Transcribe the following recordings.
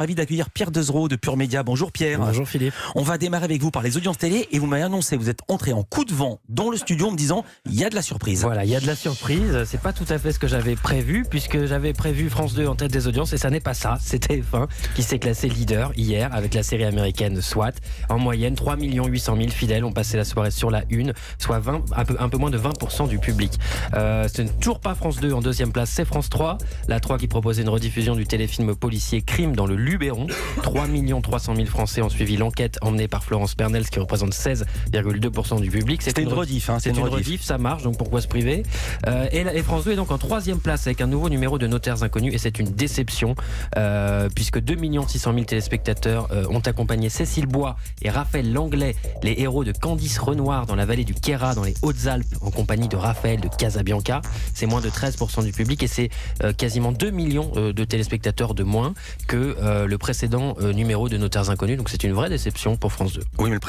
Ravi d'accueillir Pierre Dezereau de Pure Média. Bonjour Pierre. Bonjour Philippe. On va démarrer avec vous par les audiences télé et vous m'avez annoncé, vous êtes entré en coup de vent dans le studio en me disant il y a de la surprise. Voilà, il y a de la surprise. C'est pas tout à fait ce que j'avais prévu, puisque j'avais prévu France 2 en tête des audiences et ça n'est pas ça. C'est TF1 qui s'est classé leader hier avec la série américaine SWAT. En moyenne, 3 800 000 fidèles ont passé la soirée sur la une, soit un peu moins de 20% du public. Ce n'est toujours pas France 2 en deuxième place, c'est France 3. La 3 qui proposait une rediffusion du téléfilm policier Crime dans le Luberon. 3 300 000 Français ont suivi l'enquête emmenée par Florence Pernel, ce qui représente 16,2% du public. C'était une rediff. C'est une rediff, ça marche, donc pourquoi se priver et France 2 est donc en troisième place avec un nouveau numéro de Notaires Inconnus et c'est une déception puisque 2 600 000 téléspectateurs ont accompagné Cécile Bois et Raphaël Langlais, les héros de Candice Renoir dans la vallée du Queyras dans les Hautes-Alpes en compagnie de Raphaël de Casabianca. C'est moins de 13% du public et c'est quasiment 2 millions de téléspectateurs de moins que le précédent numéro de Notaires Inconnus, donc c'est une vraie déception pour France 2. Oui, mais le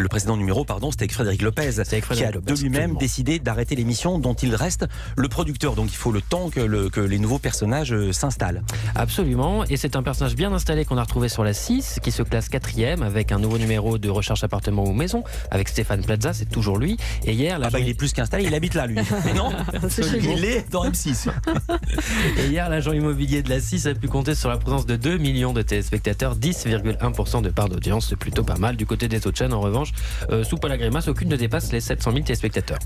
précédent numéro, c'était avec Frédéric Lopez, qui a de lui-même décidé d'arrêter l'émission dont il reste le producteur, donc il faut le temps que les nouveaux personnages s'installent. Absolument, et c'est un personnage bien installé qu'on a retrouvé sur la 6, qui se classe 4e avec un nouveau numéro de Recherche appartement ou maison, avec Stéphane Plaza, c'est toujours lui, et hier... il est plus qu'installé, il habite là lui. Mais non, il est dans M6. Et hier, l'agent immobilier de la 6 a pu compter sur la présence de 2 millions de téléspectateurs, 10,1% de part d'audience, c'est plutôt pas mal. Du côté des autres chaînes, en revanche, sous Paul la Grimace, aucune ne dépasse les 700 000 téléspectateurs.